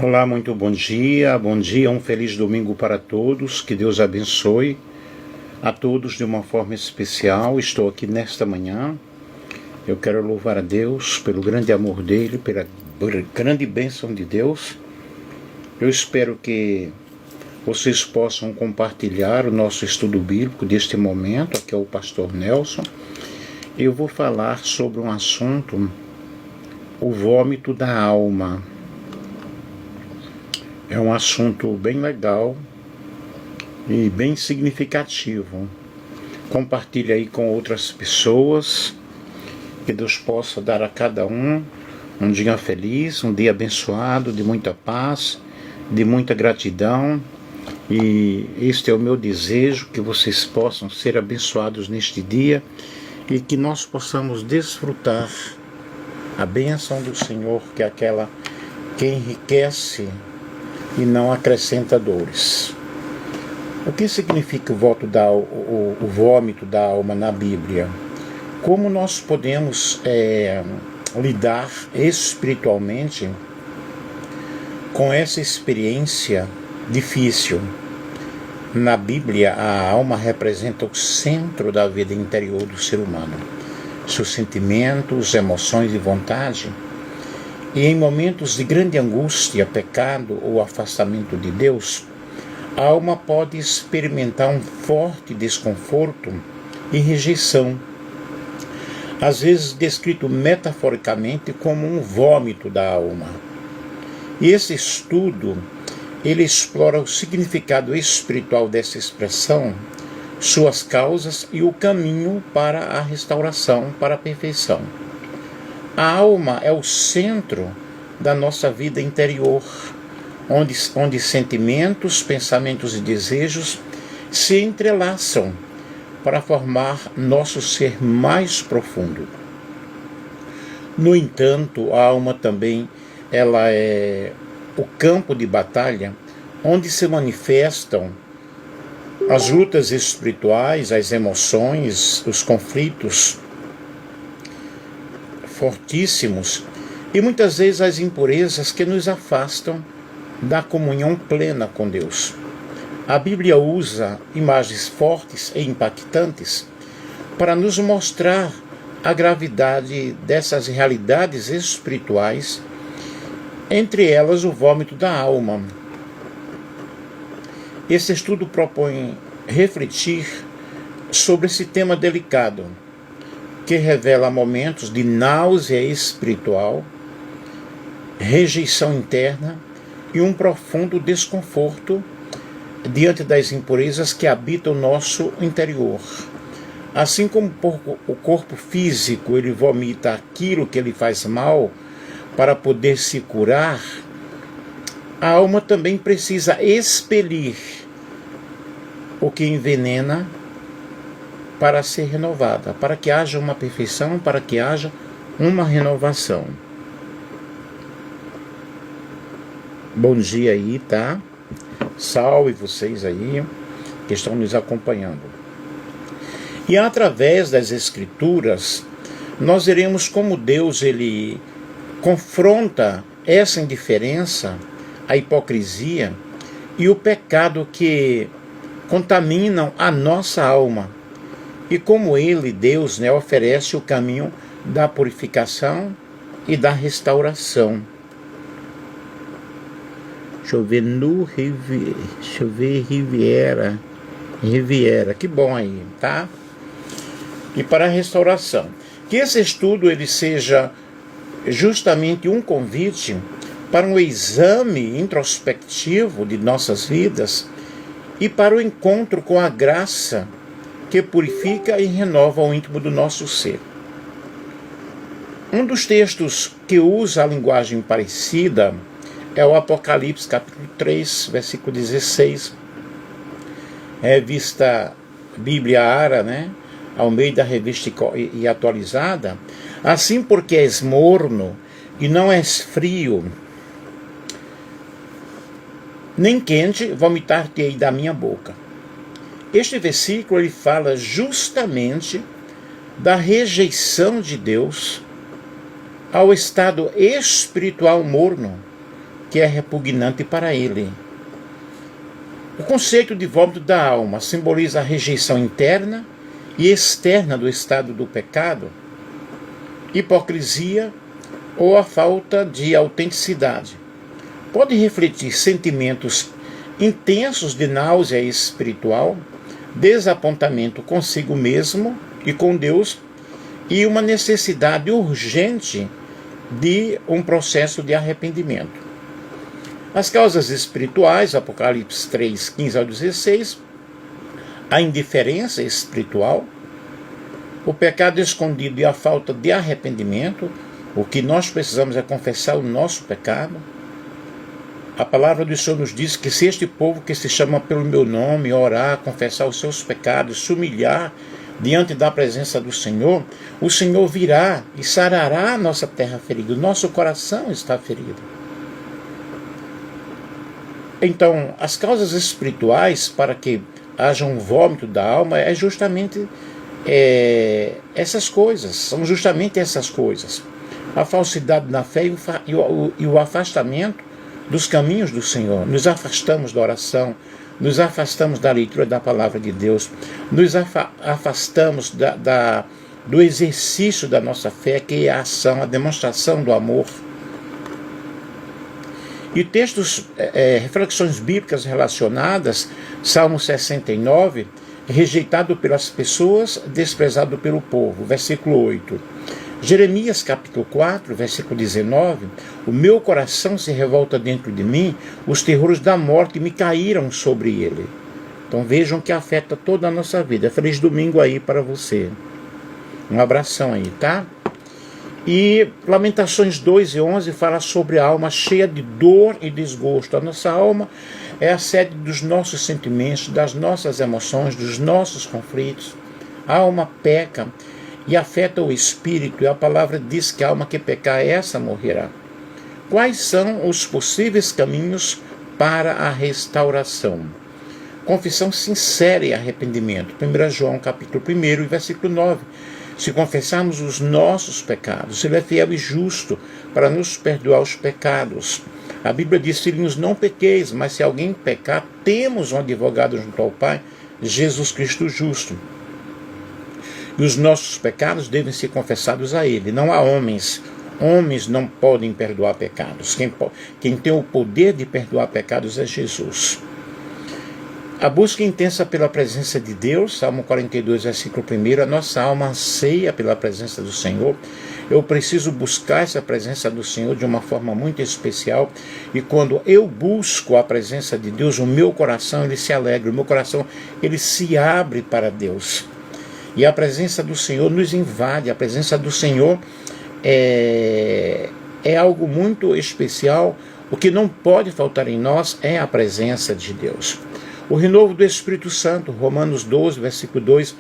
Olá, muito bom dia, um feliz domingo para todos, que Deus abençoe a todos de uma forma especial. Estou aqui nesta manhã, eu quero louvar a Deus pelo grande amor dEle, pela grande bênção de Deus. Eu espero que vocês possam compartilhar o nosso estudo bíblico deste momento. Aqui é o pastor Nelson. Eu vou falar sobre um assunto, o vômito da alma. É um assunto bem legal e bem significativo. Compartilhe aí com outras pessoas, que Deus possa dar a cada um dia feliz, um dia abençoado, de muita paz, de muita gratidão. E este é o meu desejo, que vocês possam ser abençoados neste dia e que nós possamos desfrutar a bênção do Senhor, que é aquela que enriquece e não acrescenta dores. O que significa o vômito da alma na Bíblia? Como nós podemos lidar espiritualmente com essa experiência difícil? Na Bíblia, a alma representa o centro da vida interior do ser humano. Seus sentimentos, emoções e vontade. E em momentos de grande angústia, pecado ou afastamento de Deus, a alma pode experimentar um forte desconforto e rejeição, às vezes descrito metaforicamente como um vômito da alma. E esse estudo, ele explora o significado espiritual dessa expressão, suas causas e o caminho para a restauração, para a perfeição. A alma é o centro da nossa vida interior, onde sentimentos, pensamentos e desejos se entrelaçam para formar nosso ser mais profundo. No entanto, a alma também ela é o campo de batalha onde se manifestam as lutas espirituais, as emoções, os conflitos fortíssimos e muitas vezes as impurezas que nos afastam da comunhão plena com Deus. A Bíblia usa imagens fortes e impactantes para nos mostrar a gravidade dessas realidades espirituais, entre elas o vômito da alma. Esse estudo propõe refletir sobre esse tema delicado, que revela momentos de náusea espiritual, rejeição interna e um profundo desconforto diante das impurezas que habitam o nosso interior. Assim como o corpo físico ele vomita aquilo que ele faz mal para poder se curar, a alma também precisa expelir o que envenena para ser renovada, para que haja uma perfeição, para que haja uma renovação. Bom dia aí, tá? Salve vocês aí que estão nos acompanhando. E através das Escrituras, nós veremos como Deus ele confronta essa indiferença, a hipocrisia e o pecado que contaminam a nossa alma. E como ele, Deus, oferece o caminho da purificação e da restauração. Deixa eu ver Riviera, que bom aí, tá? E para a restauração. Que esse estudo ele seja justamente um convite para um exame introspectivo de nossas vidas e para o encontro com a graça que purifica e renova o íntimo do nosso ser. Um dos textos que usa a linguagem parecida é o Apocalipse, capítulo 3, versículo 16. Revista Bíblia Ara, ao meio da revista e atualizada. Assim, porque és morno e não és frio, nem quente, vomitar-te-ei da minha boca. Este versículo ele fala justamente da rejeição de Deus ao estado espiritual morno, que é repugnante para ele. O conceito de vômito da alma simboliza a rejeição interna e externa do estado do pecado, hipocrisia ou a falta de autenticidade. Pode refletir sentimentos intensos de náusea espiritual, desapontamento consigo mesmo e com Deus e uma necessidade urgente de um processo de arrependimento. As causas espirituais, Apocalipse 3, 15 ao 16, a indiferença espiritual, o pecado escondido e a falta de arrependimento. O que nós precisamos é confessar o nosso pecado. A palavra do Senhor nos diz que se este povo que se chama pelo meu nome orar, confessar os seus pecados, se humilhar diante da presença do Senhor, o Senhor virá e sarará a nossa terra ferida. O nosso coração está ferido. Então, as causas espirituais para que haja um vômito da alma é justamente essas coisas. São justamente essas coisas. A falsidade na fé e o afastamento dos caminhos do Senhor. Nos afastamos da oração, nos afastamos da leitura da palavra de Deus, nos afastamos do exercício da nossa fé, que é a ação, a demonstração do amor. E textos, reflexões bíblicas relacionadas, Salmo 69, rejeitado pelas pessoas, desprezado pelo povo, versículo 8. Jeremias capítulo 4, versículo 19, o meu coração se revolta dentro de mim, os terrores da morte me caíram sobre ele. Então vejam que afeta toda a nossa vida. Feliz domingo aí para você. Um abração aí, tá? E Lamentações 2 e 11 fala sobre a alma cheia de dor e desgosto. A nossa alma é a sede dos nossos sentimentos, das nossas emoções, dos nossos conflitos. A alma peca e afeta o espírito, e a palavra diz que a alma que pecar, essa morrerá. Quais são os possíveis caminhos para a restauração? Confissão sincera e arrependimento. 1 João capítulo 1, versículo 9. Se confessarmos os nossos pecados, Ele é fiel e justo para nos perdoar os pecados. A Bíblia diz, filhinhos, não pequeis, mas se alguém pecar, temos um advogado junto ao Pai, Jesus Cristo justo. E os nossos pecados devem ser confessados a Ele, não a homens. Homens não podem perdoar pecados. Quem tem o poder de perdoar pecados é Jesus. A busca intensa pela presença de Deus, Salmo 42, versículo 1, a nossa alma anseia pela presença do Senhor. Eu preciso buscar essa presença do Senhor de uma forma muito especial. E quando eu busco a presença de Deus, o meu coração ele se alegra, o meu coração ele se abre para Deus. E a presença do Senhor nos invade, a presença do Senhor é algo muito especial. O que não pode faltar em nós é a presença de Deus. O renovo do Espírito Santo, Romanos 12, versículo 2,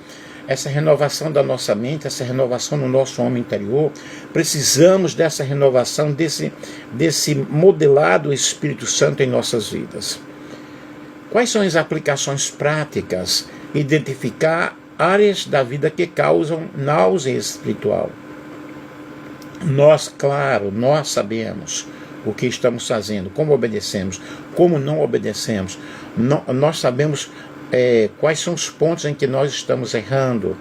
essa renovação da nossa mente, essa renovação no nosso homem interior, precisamos dessa renovação, desse modelado Espírito Santo em nossas vidas. Quais são as aplicações práticas? Identificar áreas da vida que causam náusea espiritual. Nós sabemos o que estamos fazendo, como obedecemos, como não obedecemos. Nós sabemos quais são os pontos em que nós estamos errando.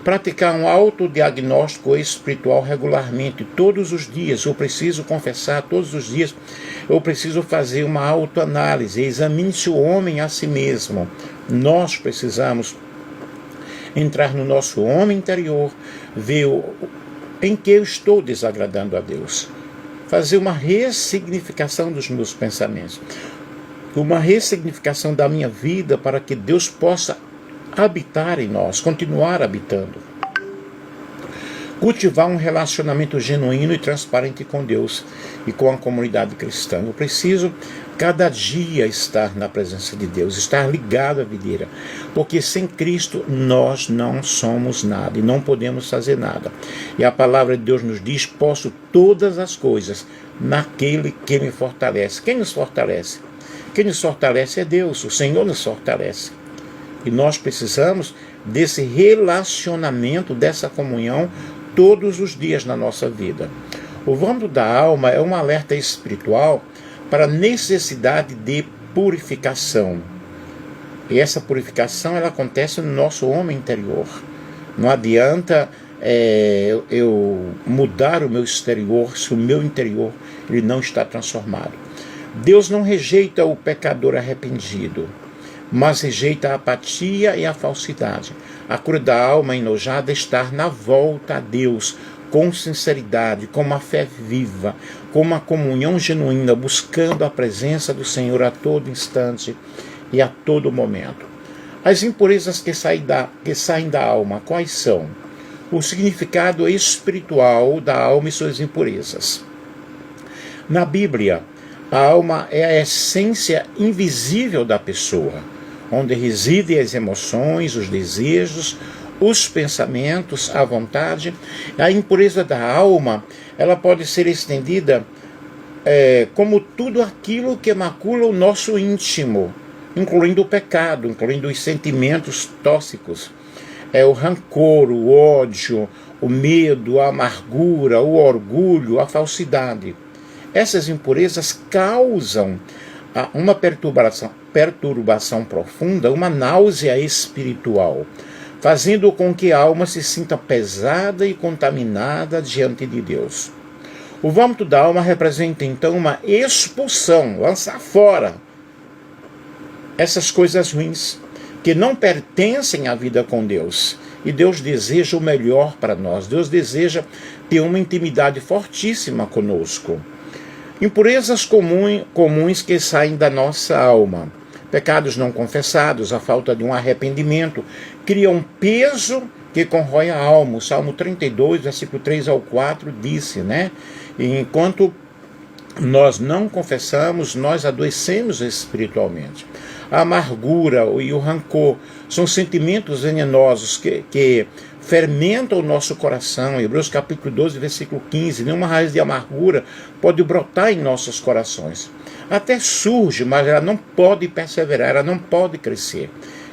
Praticar um autodiagnóstico espiritual regularmente, todos os dias. Eu preciso confessar todos os dias. Eu preciso fazer uma autoanálise. Examine-se o homem a si mesmo. Nós precisamos entrar no nosso homem interior, ver em que eu estou desagradando a Deus. Fazer uma ressignificação dos meus pensamentos. Uma ressignificação da minha vida para que Deus possa habitar em nós, continuar habitando. Cultivar um relacionamento genuíno e transparente com Deus e com a comunidade cristã. Eu preciso cada dia estar na presença de Deus, estar ligado à videira, porque sem Cristo nós não somos nada e não podemos fazer nada. E a palavra de Deus nos diz, posso todas as coisas naquele que me fortalece. Quem nos fortalece? Quem nos fortalece é Deus, o Senhor nos fortalece. E nós precisamos desse relacionamento, dessa comunhão, todos os dias na nossa vida. O vômito da alma é um alerta espiritual para a necessidade de purificação. E essa purificação ela acontece no nosso homem interior. Não adianta eu mudar o meu exterior se o meu interior ele não está transformado. Deus não rejeita o pecador arrependido, mas rejeita a apatia e a falsidade. A cura da alma enojada está na volta a Deus, com sinceridade, com uma fé viva, com uma comunhão genuína, buscando a presença do Senhor a todo instante e a todo momento. As impurezas que saem da alma, quais são? O significado espiritual da alma e suas impurezas. Na Bíblia, a alma é a essência invisível da pessoa, onde residem as emoções, os desejos, os pensamentos, a vontade. A impureza da alma, ela pode ser estendida como tudo aquilo que macula o nosso íntimo, incluindo o pecado, incluindo os sentimentos tóxicos, o rancor, o ódio, o medo, a amargura, o orgulho, a falsidade. Essas impurezas causam uma perturbação profunda, uma náusea espiritual, fazendo com que a alma se sinta pesada e contaminada diante de Deus. O vômito da alma representa então uma expulsão, lançar fora essas coisas ruins que não pertencem à vida com Deus. E Deus deseja o melhor para nós. Deus deseja ter uma intimidade fortíssima conosco. Impurezas comuns que saem da nossa alma. Pecados não confessados, a falta de um arrependimento, criam um peso que corrói a alma. O Salmo 32, versículo 3 ao 4, disse, E enquanto nós não confessamos, nós adoecemos espiritualmente. A amargura e o rancor são sentimentos venenosos que fermentam o nosso coração. Hebreus capítulo 12, versículo 15. Nenhuma raiz de amargura pode brotar em nossos corações. Até surge, mas ela não pode perseverar, ela não pode crescer.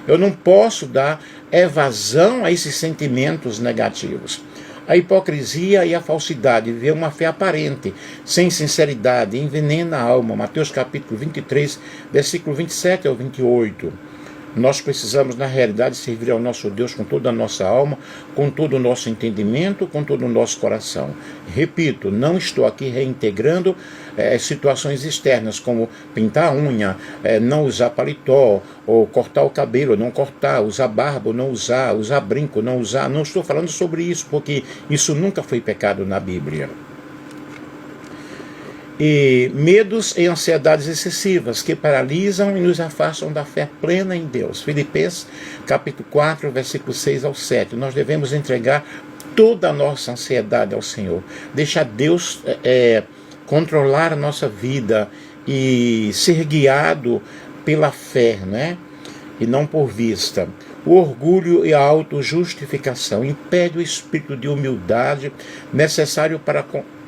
Eu não posso dar evasão a esses sentimentos negativos. A hipocrisia e a falsidade, viver uma fé aparente, sem sinceridade, envenena a alma. Mateus capítulo 23, versículo 27 ao 28. Nós precisamos, na realidade, servir ao nosso Deus com toda a nossa alma, com todo o nosso entendimento, com todo o nosso coração. Repito, não estou aqui reintegrando situações externas, como pintar a unha, não usar paletó, ou cortar o cabelo, não cortar, usar barba, não usar brinco, não usar. Não estou falando sobre isso, porque isso nunca foi pecado na Bíblia. E medos e ansiedades excessivas que paralisam e nos afastam da fé plena em Deus. Filipenses capítulo 4, versículo 6 ao 7. Nós devemos entregar toda a nossa ansiedade ao Senhor. Deixar Deus controlar a nossa vida e ser guiado pela fé, e não por vista. O orgulho e a autojustificação impede o espírito de humildade necessário para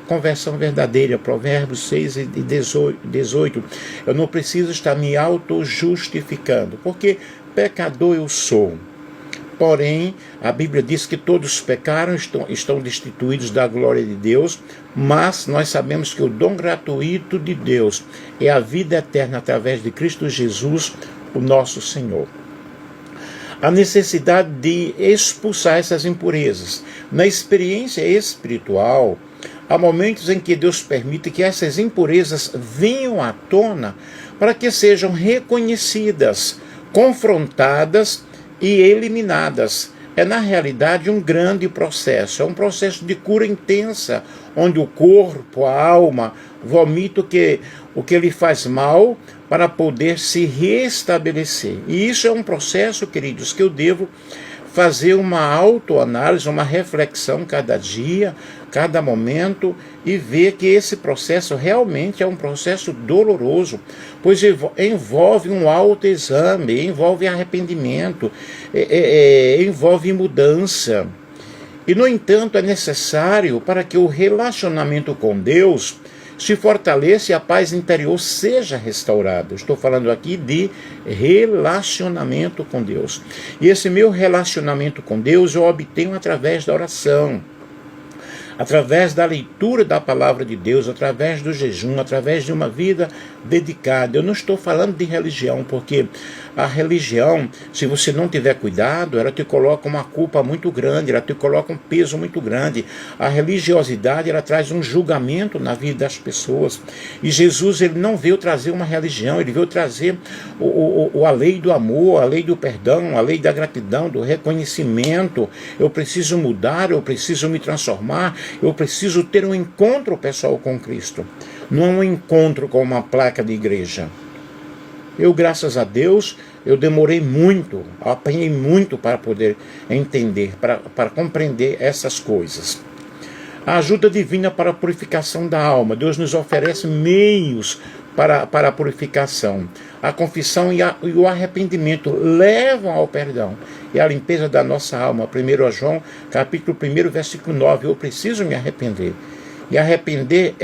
conversão verdadeira. Provérbios 6 e 18. Eu não preciso estar me auto-justificando, porque pecador eu sou. Porém, a Bíblia diz que todos pecaram, estão destituídos da glória de Deus, mas nós sabemos que o dom gratuito de Deus é a vida eterna através de Cristo Jesus, o nosso Senhor. A necessidade de expulsar essas impurezas. Na experiência espiritual, há momentos em que Deus permite que essas impurezas venham à tona para que sejam reconhecidas, confrontadas e eliminadas. É, na realidade, um grande processo. É um processo de cura intensa, onde o corpo, a alma, vomita o que lhe faz mal para poder se restabelecer. E isso é um processo, queridos, que eu devo fazer uma autoanálise, uma reflexão cada dia, cada momento, e ver que esse processo realmente é um processo doloroso, pois envolve um autoexame, envolve arrependimento, envolve mudança. E, no entanto, é necessário para que o relacionamento com Deus se fortaleça e a paz interior seja restaurada. Estou falando aqui de relacionamento com Deus. E esse meu relacionamento com Deus eu obtenho através da oração. através da leitura da palavra de Deus, através do jejum, através de uma vida dedicada. Eu não estou falando de religião, porque a religião, se você não tiver cuidado, ela te coloca uma culpa muito grande, ela te coloca um peso muito grande. A religiosidade, ela traz um julgamento na vida das pessoas. E Jesus, ele não veio trazer uma religião, ele veio trazer a lei do amor, a lei do perdão, a lei da gratidão, do reconhecimento. Eu preciso mudar, eu preciso me transformar, eu preciso ter um encontro pessoal com Cristo. Não é um encontro com uma placa de igreja. Eu, graças a Deus, eu demorei muito, apanhei muito para poder entender, para compreender essas coisas. A ajuda divina para a purificação da alma. Deus nos oferece meios para a purificação. A confissão e o arrependimento levam ao perdão e à limpeza da nossa alma. 1 João, capítulo 1, versículo 9. Eu preciso me arrepender. E arrepender-se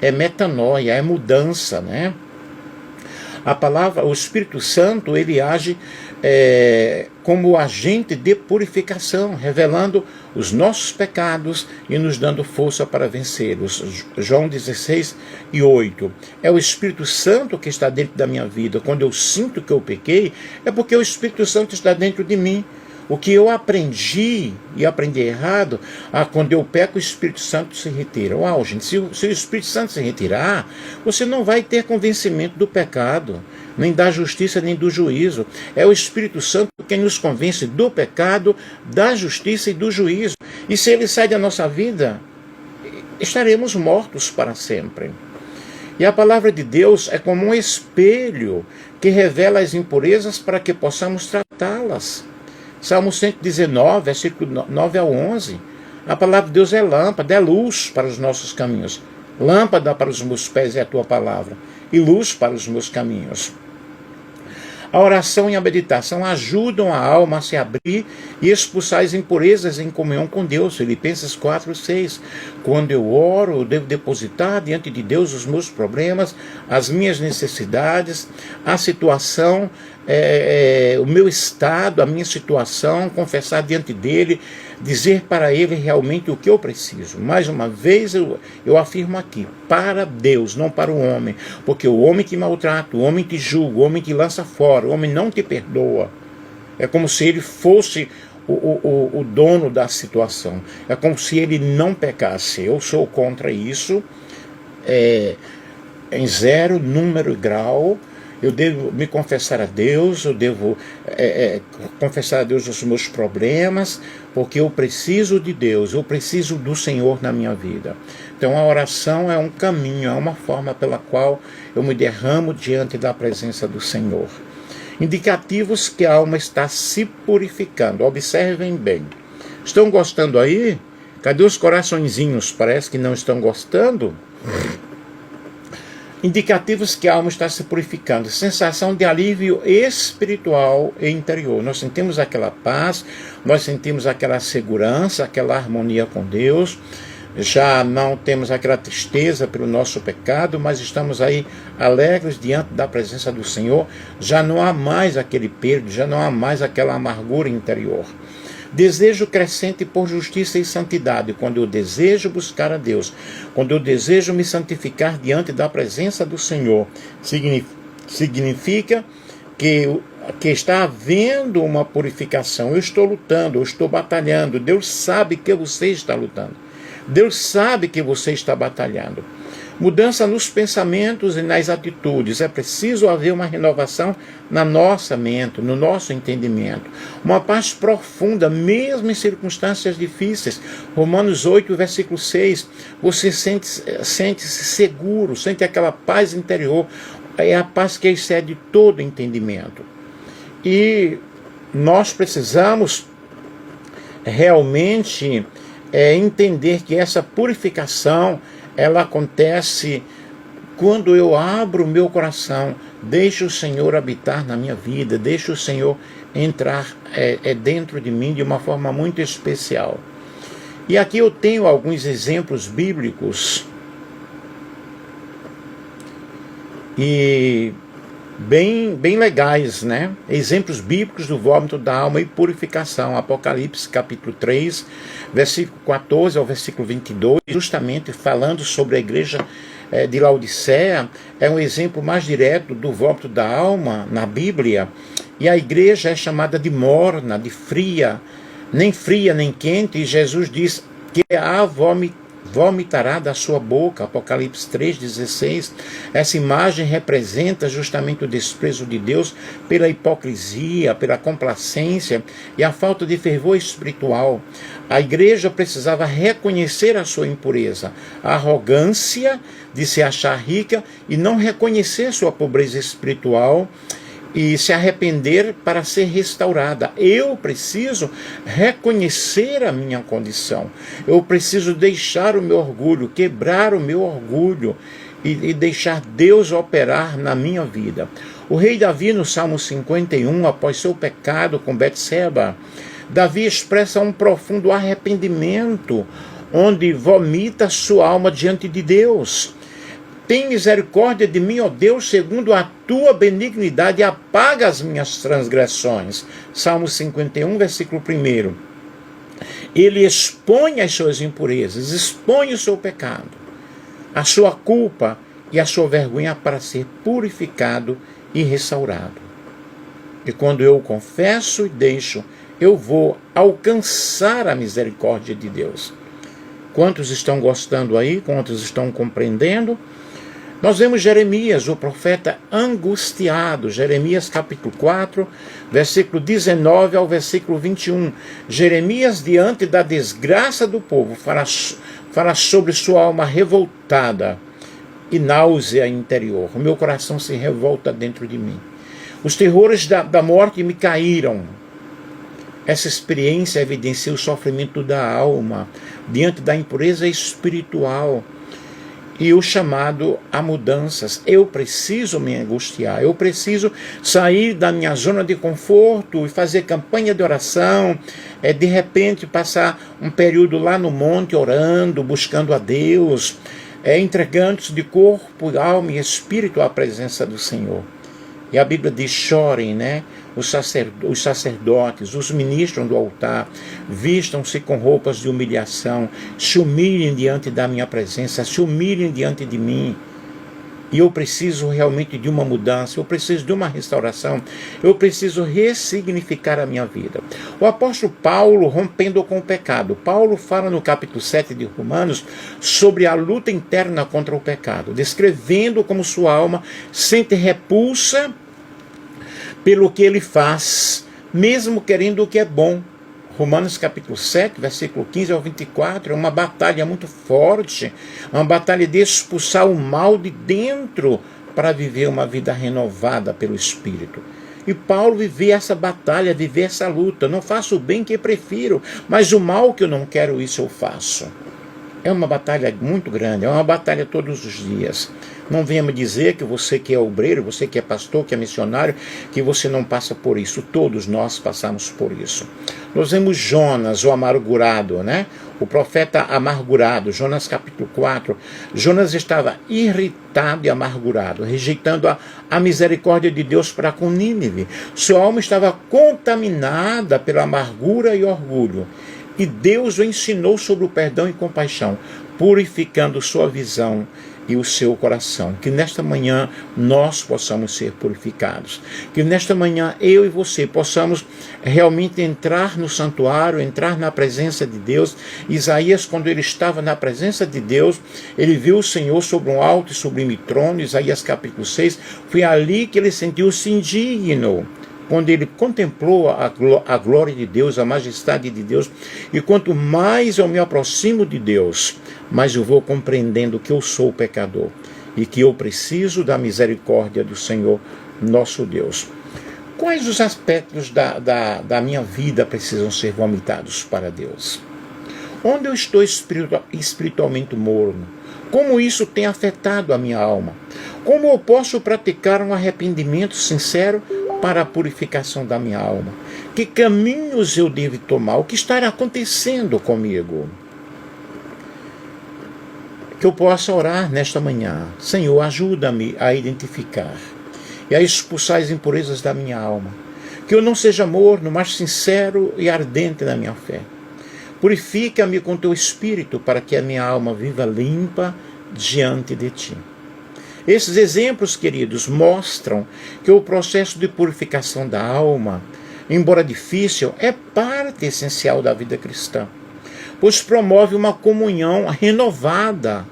é metanoia, é mudança, né? A palavra, o Espírito Santo, ele age como agente de purificação, revelando os nossos pecados e nos dando força para vencê-los. João 16:8. É o Espírito Santo que está dentro da minha vida. Quando eu sinto que eu pequei, é porque o Espírito Santo está dentro de mim. O que eu aprendi e aprendi errado, quando eu peco, o Espírito Santo se retira. Uau, gente, se o Espírito Santo se retirar, você não vai ter convencimento do pecado, nem da justiça, nem do juízo. É o Espírito Santo quem nos convence do pecado, da justiça e do juízo. E se ele sai da nossa vida, estaremos mortos para sempre. E a palavra de Deus é como um espelho que revela as impurezas para que possamos tratá-las. Salmo 119, versículo 9 ao 11. A palavra de Deus é lâmpada, é luz para os nossos caminhos. Lâmpada para os meus pés é a tua palavra, e luz para os meus caminhos. A oração e a meditação ajudam a alma a se abrir e expulsar as impurezas em comunhão com Deus. Filipenses 4:6. Quando eu oro, eu devo depositar diante de Deus os meus problemas, as minhas necessidades, a situação, o meu estado, a minha situação, confessar diante dele, dizer para ele realmente o que eu preciso. Mais uma vez eu afirmo aqui, para Deus, não para o homem, porque o homem te maltrata, o homem te julga, o homem te lança fora, o homem não te perdoa. É como se ele fosse o dono da situação, é como se ele não pecasse. Eu sou contra isso, em zero, número e grau. Eu devo me confessar a Deus, eu devo confessar a Deus os meus problemas, porque eu preciso de Deus, eu preciso do Senhor na minha vida. Então a oração é um caminho, é uma forma pela qual eu me derramo diante da presença do Senhor. Indicativos que a alma está se purificando. Observem bem. Estão gostando aí? Cadê os coraçõezinhos? Parece que não estão gostando. Indicativos que a alma está se purificando. Sensação de alívio espiritual e interior. Nós sentimos aquela paz, nós sentimos aquela segurança, aquela harmonia com Deus. Já não temos aquela tristeza pelo nosso pecado, mas estamos aí alegres diante da presença do Senhor. Já não há mais aquele peso, já não há mais aquela amargura interior. Desejo crescente por justiça e santidade. Quando eu desejo buscar a Deus, quando eu desejo me santificar diante da presença do Senhor, significa que está havendo uma purificação. Eu estou lutando, eu estou batalhando. Deus sabe que você está lutando. Deus sabe que você está batalhando. Mudança nos pensamentos e nas atitudes. É preciso haver uma renovação na nossa mente, no nosso entendimento. Uma paz profunda, mesmo em circunstâncias difíceis. Romanos 8, versículo 6. Você sente-se seguro, sente aquela paz interior. É a paz que excede todo entendimento. E nós precisamos realmente entender que essa purificação, ela acontece quando eu abro o meu coração, deixo o Senhor habitar na minha vida, deixo o Senhor entrar dentro de mim de uma forma muito especial. E aqui eu tenho alguns exemplos bíblicos. E bem legais, né? Exemplos bíblicos do vômito da alma e purificação. Apocalipse capítulo 3, versículo 14 ao versículo 22, justamente falando sobre a igreja de Laodiceia, é um exemplo mais direto do vômito da alma na Bíblia. E a igreja é chamada de morna, de fria nem quente, e Jesus diz que a vomitará da sua boca, Apocalipse 3,16. Essa imagem representa justamente o desprezo de Deus pela hipocrisia, pela complacência e a falta de fervor espiritual. A igreja precisava reconhecer a sua impureza, a arrogância de se achar rica e não reconhecer sua pobreza espiritual e se arrepender para ser restaurada. Eu preciso reconhecer a minha condição. Eu preciso deixar o meu orgulho, quebrar o meu orgulho e deixar Deus operar na minha vida. O rei Davi, no Salmo 51, após seu pecado com Betseba, Davi expressa um profundo arrependimento, onde vomita sua alma diante de Deus. Tem misericórdia de mim, ó Deus, segundo a tua benignidade, e apaga as minhas transgressões. Salmo 51, versículo 1. Ele expõe as suas impurezas, expõe o seu pecado, a sua culpa e a sua vergonha para ser purificado e restaurado. E quando eu confesso e deixo, eu vou alcançar a misericórdia de Deus. Quantos estão gostando aí? Quantos estão compreendendo? Nós vemos Jeremias, o profeta angustiado, Jeremias capítulo 4, versículo 19 ao versículo 21. Jeremias, diante da desgraça do povo, fala sobre sua alma revoltada e náusea interior. O meu coração se revolta dentro de mim. Os terrores da morte me caíram. Essa experiência evidencia o sofrimento da alma diante da impureza espiritual e o chamado a mudanças. Eu preciso me angustiar, eu preciso sair da minha zona de conforto e fazer campanha de oração, de repente passar um período lá no monte orando, buscando a Deus, entregando-se de corpo, alma e espírito à presença do Senhor. E a Bíblia diz: chorem, né? Os sacerdotes, os ministros do altar, vistam-se com roupas de humilhação, se humilhem diante da minha presença, se humilhem diante de mim. E eu preciso realmente de uma mudança, eu preciso de uma restauração, eu preciso ressignificar a minha vida. O apóstolo Paulo, rompendo com o pecado, Paulo fala no capítulo 7 de Romanos sobre a luta interna contra o pecado, descrevendo como sua alma sente repulsa pelo que ele faz, mesmo querendo o que é bom. Romanos capítulo 7, versículo 15 ao 24, é uma batalha muito forte, uma batalha de expulsar o mal de dentro para viver uma vida renovada pelo Espírito. E Paulo vivia essa batalha, vivia essa luta. Não faço o bem que prefiro, mas o mal que eu não quero, isso eu faço. É uma batalha muito grande, é uma batalha todos os dias. Não venha me dizer que você que é obreiro, você que é pastor, que é missionário, que você não passa por isso. Todos nós passamos por isso. Nós vemos Jonas, o amargurado, né? O profeta amargurado, Jonas capítulo 4. Jonas estava irritado e amargurado, rejeitando a misericórdia de Deus para com Nínive. Sua alma estava contaminada pela amargura e orgulho. E Deus o ensinou sobre o perdão e compaixão, purificando sua visão e o seu coração. Que nesta manhã nós possamos ser purificados. Que nesta manhã eu e você possamos realmente entrar no santuário, entrar na presença de Deus. Isaías, quando ele estava na presença de Deus, ele viu o Senhor sobre um alto e sublime trono. Isaías capítulo 6, foi ali que ele sentiu-se indigno. Quando ele contemplou a glória de Deus, a majestade de Deus, e quanto mais eu me aproximo de Deus, mais eu vou compreendendo que eu sou pecador e que eu preciso da misericórdia do Senhor, nosso Deus. Quais os aspectos da minha vida precisam ser vomitados para Deus? Onde eu estou espiritualmente morno? Como isso tem afetado a minha alma? Como eu posso praticar um arrependimento sincero para a purificação da minha alma? Que caminhos eu devo tomar? O que está acontecendo comigo? Que eu possa orar nesta manhã. Senhor, ajuda-me a identificar e a expulsar as impurezas da minha alma. Que eu não seja morno, mas sincero e ardente na minha fé. Purifica-me com teu Espírito, para que a minha alma viva limpa diante de ti. Esses exemplos, queridos, mostram que o processo de purificação da alma, embora difícil, é parte essencial da vida cristã, pois promove uma comunhão renovada,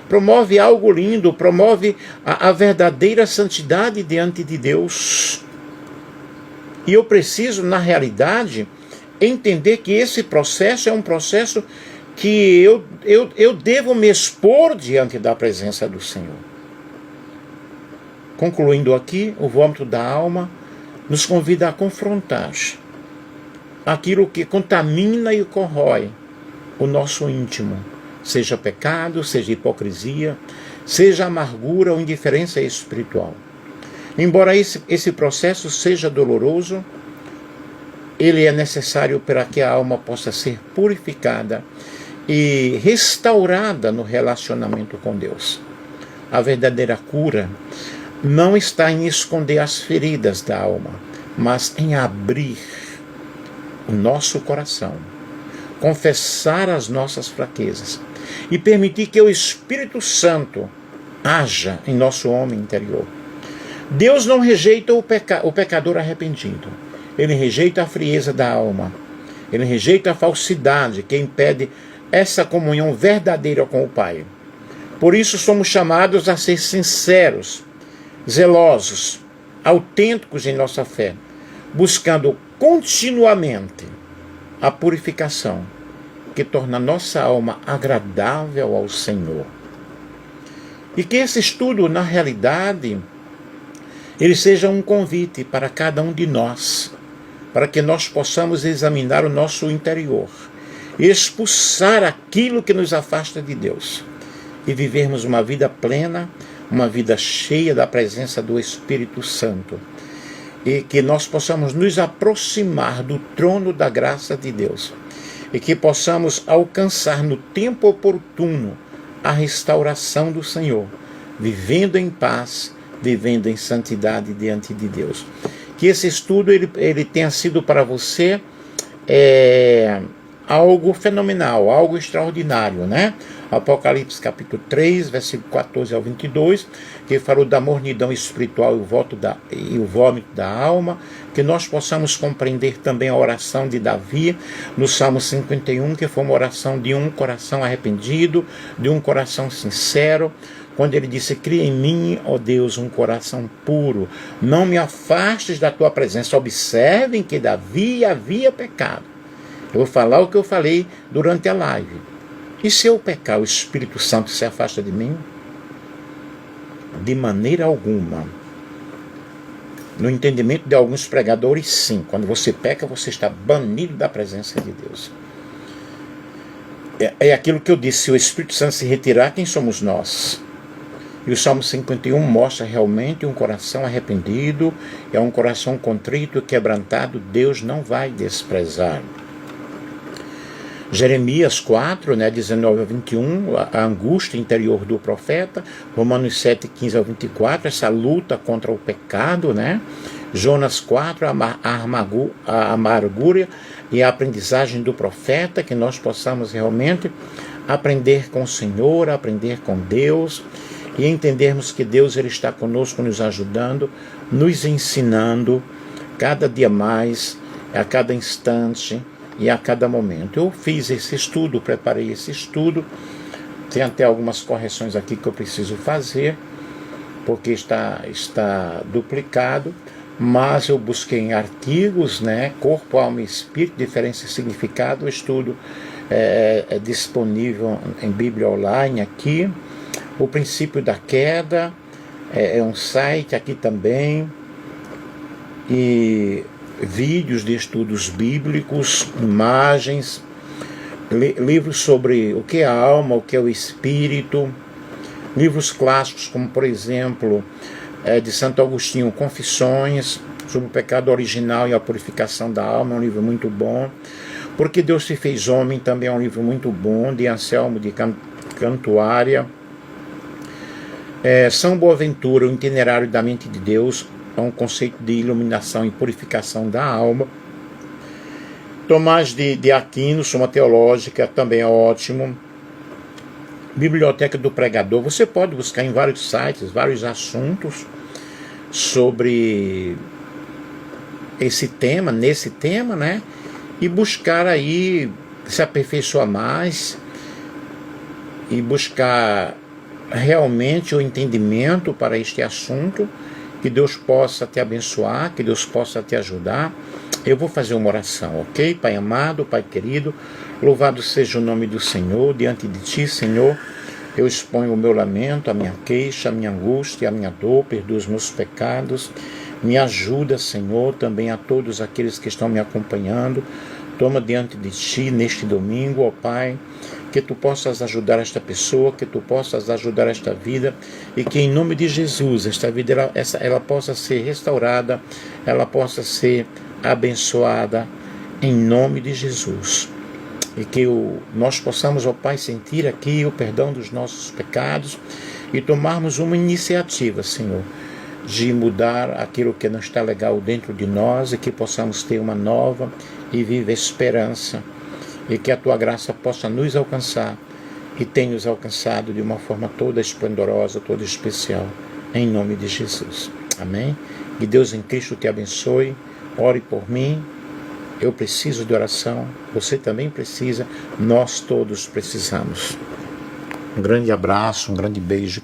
promove algo lindo, promove a verdadeira santidade diante de Deus. E eu preciso, na realidade, entender que esse processo é um processo que eu devo me expor diante da presença do Senhor. Concluindo aqui, o vômito da alma nos convida a confrontar aquilo que contamina e corrói o nosso íntimo, seja pecado, seja hipocrisia, seja amargura ou indiferença espiritual. Embora esse processo seja doloroso, ele é necessário para que a alma possa ser purificada e restaurada no relacionamento com Deus. A verdadeira cura não está em esconder as feridas da alma, mas em abrir o nosso coração, confessar as nossas fraquezas e permitir que o Espírito Santo haja em nosso homem interior. Deus não rejeita o pecador arrependido. Ele rejeita a frieza da alma. Ele rejeita a falsidade que impede essa comunhão verdadeira com o Pai. Por isso somos chamados a ser sinceros, zelosos, autênticos em nossa fé, buscando continuamente a purificação que torna nossa alma agradável ao Senhor. E que esse estudo, na realidade, ele seja um convite para cada um de nós, para que nós possamos examinar o nosso interior e expulsar aquilo que nos afasta de Deus e vivermos uma vida plena, uma vida cheia da presença do Espírito Santo, e que nós possamos nos aproximar do trono da graça de Deus e que possamos alcançar no tempo oportuno a restauração do Senhor, vivendo em paz, vivendo em santidade diante de Deus. Que esse estudo ele tenha sido para você algo fenomenal, algo extraordinário, né? Apocalipse capítulo 3, versículo 14 ao 22, que falou da mornidão espiritual e o vômito da alma, que nós possamos compreender também a oração de Davi, no Salmo 51, que foi uma oração de um coração arrependido, de um coração sincero, quando ele disse: cria em mim, ó Deus, um coração puro, não me afastes da tua presença. Observem que Davi havia pecado. Eu vou falar o que eu falei durante a live. E se eu pecar, o Espírito Santo se afasta de mim? De maneira alguma. No entendimento de alguns pregadores, sim. Quando você peca, você está banido da presença de Deus. É aquilo que eu disse: se o Espírito Santo se retirar, quem somos nós? E o Salmo 51 mostra realmente um coração arrependido, é um coração contrito e quebrantado, Deus não vai desprezar. Jeremias 4, 19 a 21, a angústia interior do profeta. Romanos 7, 15 a 24, essa luta contra o pecado, né? Jonas 4, a amargura e a aprendizagem do profeta, que nós possamos realmente aprender com o Senhor, aprender com Deus e entendermos que Deus ele está conosco, nos ajudando, nos ensinando cada dia mais, a cada instante e a cada momento. Eu fiz esse estudo, preparei esse estudo, tem até algumas correções aqui que eu preciso fazer, porque está duplicado, mas eu busquei em artigos, né, Corpo, Alma e Espírito, Diferença e Significado. O estudo é disponível em Bíblia Online aqui. O Princípio da Queda é um site aqui também, e vídeos de estudos bíblicos, imagens, livros sobre o que é a alma, o que é o espírito, livros clássicos como, por exemplo, de Santo Agostinho, Confissões sobre o pecado original e a purificação da alma, é um livro muito bom. Porque Deus se fez homem, também é um livro muito bom, de Anselmo de Cantuária. São Boaventura, o Itinerário da Mente de Deus, Então, o conceito de iluminação e purificação da alma. Tomás de Aquino, Suma Teológica, também é ótimo. Biblioteca do Pregador, você pode buscar em vários sites, vários assuntos sobre esse tema, nesse tema, né? E buscar aí se aperfeiçoar mais e buscar realmente o entendimento para este assunto. Que Deus possa te abençoar, que Deus possa te ajudar. Eu vou fazer uma oração, ok? Pai amado, Pai querido, louvado seja o nome do Senhor. Diante de Ti, Senhor, eu exponho o meu lamento, a minha queixa, a minha angústia, a minha dor. Perdoa os meus pecados. Me ajuda, Senhor, também a todos aqueles que estão me acompanhando. Toma diante de Ti neste domingo, ó Pai, que Tu possas ajudar esta pessoa, que Tu possas ajudar esta vida, e que em nome de Jesus, esta vida ela possa ser restaurada, ela possa ser abençoada, em nome de Jesus. E que nós possamos, ó Pai, sentir aqui o perdão dos nossos pecados e tomarmos uma iniciativa, Senhor, de mudar aquilo que não está legal dentro de nós, e que possamos ter uma nova e viva esperança, e que a Tua graça possa nos alcançar e tenha nos alcançado de uma forma toda esplendorosa, toda especial, em nome de Jesus. Amém? Que Deus em Cristo te abençoe. Ore por mim. Eu preciso de oração, você também precisa, nós todos precisamos. Um grande abraço, um grande beijo.